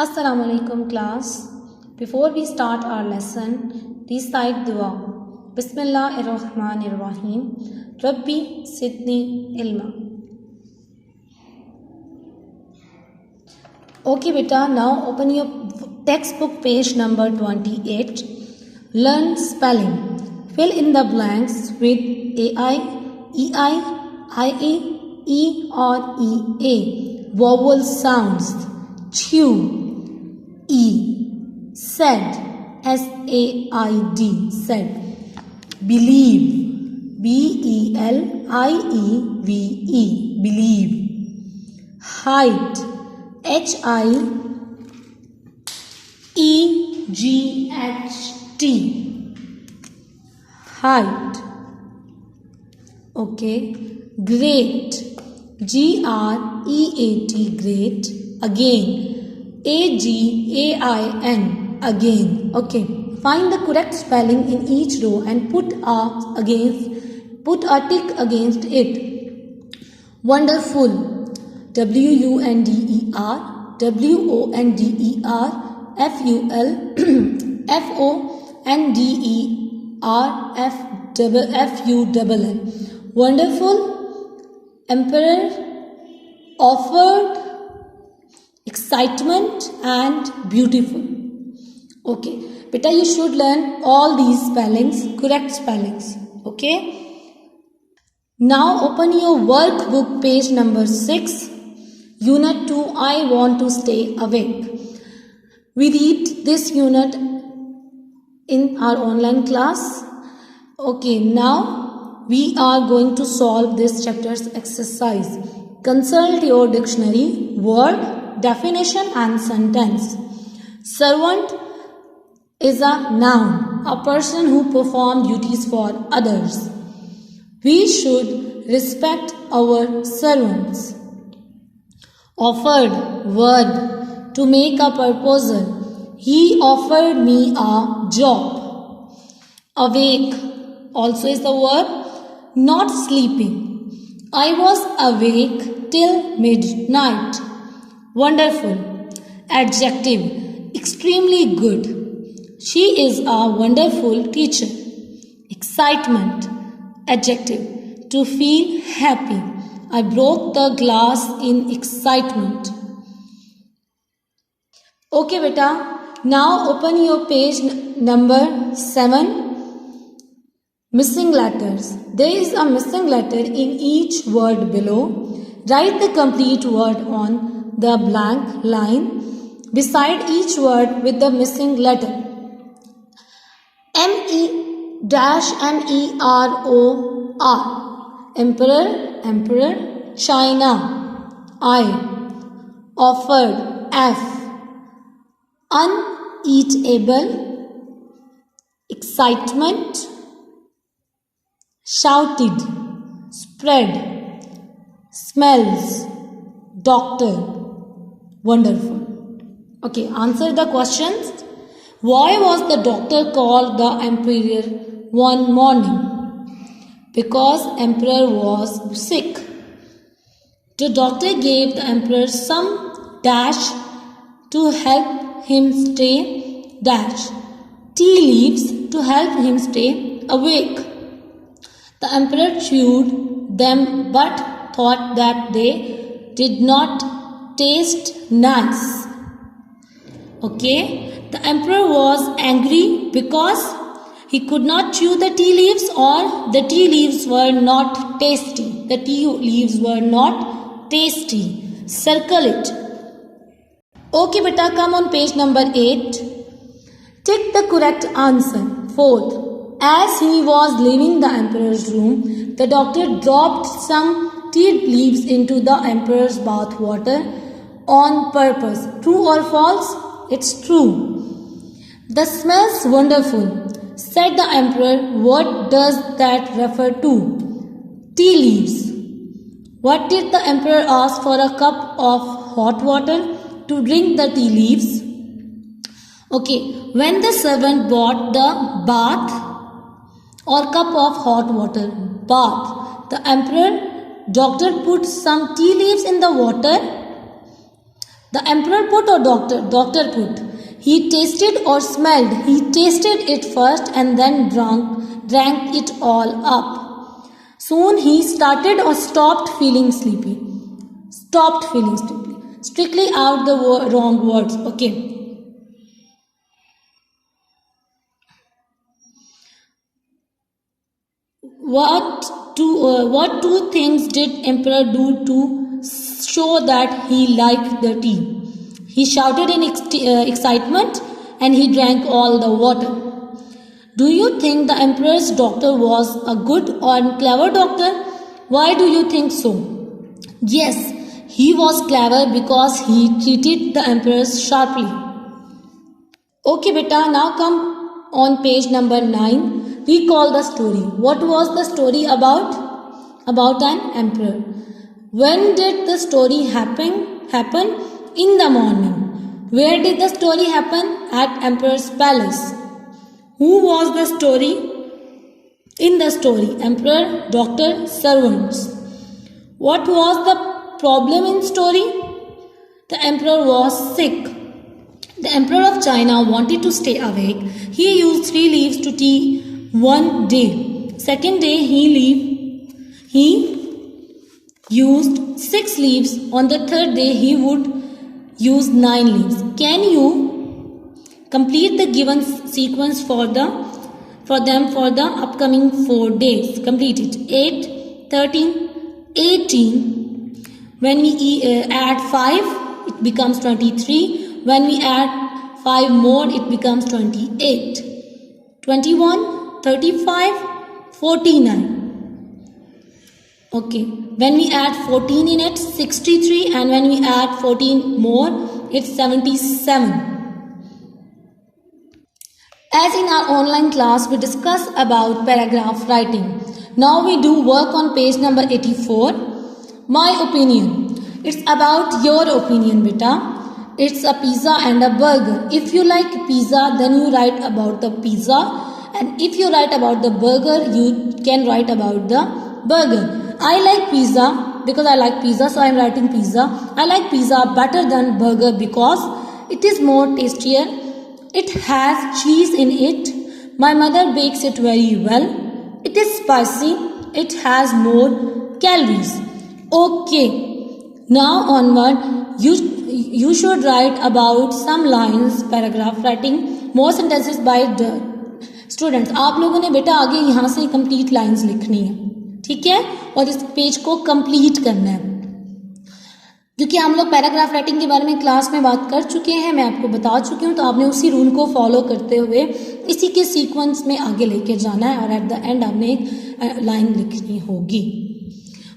Assalamu alaikum class. Before we start our lesson, recite dua. Bismillahirrahmanirrahim. Rabbi Sidni Ilma. Okay beta, now open your textbook page number 28. Learn spelling. Fill in the blanks with AI, EI, IE, E or EA. Vowel sounds. Chew. E. Said. SAID. Said. Believe. BELIEVE. Believe. Height. HIEGHT. Height. Okay. Great. GREAT. Great. Again. AGAIN. Again. Okay. Find the correct spelling in each row and put a tick against it. Wonderful. WUNDER. WONDER. FUL. FONDER. FULL. Wonderful. Emperor. Offered. Excitement and beautiful. Okay, beta, you should learn all these spellings, correct spellings. Okay, now open your workbook page number 6, unit 2. I want to stay awake. We read this unit in our online class. Okay, now we are going to solve this chapter's exercise. Consult your dictionary, word, definition and sentence. Servant is a noun, a person who performs duties for others. We should respect our servants. Offered, verb, to make a proposal. He offered me a job. Awake, also is the verb, not sleeping. I was awake till midnight. Wonderful. Adjective. Extremely good. She is a wonderful teacher. Excitement. Adjective. To feel happy. I broke the glass in excitement. Okay beta. Now open your page number 7. Missing letters. There is a missing letter in each word below. Write the complete word on the blank line beside each word with the missing letter. MEROR. Emperor, emperor. China. I. Offered. F. Uneatable. Excitement. Shouted. Spread. Smells. Doctor. Wonderful. Okay, answer the questions. Why was the doctor called the emperor one morning? Because emperor was sick. The doctor gave the emperor some dash to help him stay dash. Tea leaves to help him stay awake. The emperor chewed them but thought that they did not taste nice. Okay, the emperor was angry because he could not chew the tea leaves, or the tea leaves were not tasty. The tea leaves were not tasty. Circle it. Okay beta, come on page number 8. Tick the correct answer. 4th. As he was leaving the emperor's room, the doctor dropped some tea leaves into the emperor's bath water on purpose. True or false? It's true. The smells wonderful, said the emperor. What does that refer to? Tea leaves. What did the emperor ask for a cup of hot water to drink the tea leaves? Okay, when the servant brought the bath or cup of hot water, bath, the emperor doctor put some tea leaves in the water The emperor put or doctor? Doctor put. He tasted or smelled? He tasted it first and then drank it all up. Soon he started or stopped feeling sleepy? Stopped feeling sleepy. Strictly out the wrong words. Okay. What two things did emperor do to show that he liked the tea? He shouted in excitement and he drank all the water. Do you think the emperor's doctor was a good or clever doctor? Why do you think so? Yes, he was clever because he treated the emperor sharply. Okay, beta, now come on page number 9. Recall the story. What was the story about? About an emperor. When did the story happen? In the morning. Where did the story happen? At emperor's palace. Who was the story? In the story, emperor, doctor, servants. What was the problem in story? The emperor was sick. The emperor of China wanted to stay awake. He used 3 leaves to tea one day. Second day he used 6 leaves. On the third day he would use 9 leaves. Can you complete the given sequence for them for the upcoming 4 days? Complete it. 8, 13, 18. When we add 5, it becomes 23. When we add 5 more, it becomes 28. 21, 35, 49. Okay. When we add 14 in it, 63. And when we add 14 more, it's 77. As in our online class, we discuss about paragraph writing. Now we do work on page number 84. My opinion. It's about your opinion, beta. It's a pizza and a burger. If you like pizza, then you write about the pizza. And if you write about the burger, you can write about the burger. I like pizza because I like pizza, so I am writing pizza. I like pizza better than burger because it is more tastier. It has cheese in it. My mother bakes it very well. It is spicy. It has more calories. Okay. Now onward, you should write about some lines, paragraph writing, more sentences by the students. आप लोगों ने बेटा आगे यहाँ से complete lines लिखनी है, ठीक है, और इस पेज को complete करना है, क्योंकि हम लोग पैराग्राफ राइटिंग के बारे में क्लास में बात कर चुके हैं, मैं आपको बता चुकी हूँ, तो आपने उसी रूल को फॉलो करते हुए इसी के सीक्वेंस में आगे लेके जाना है और एट द एंड आपने एक लाइन लिखनी होगी.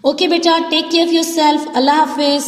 ओके बेटा, टेक केयर ऑफ योरसेल्फ. अल्लाह हाफिज.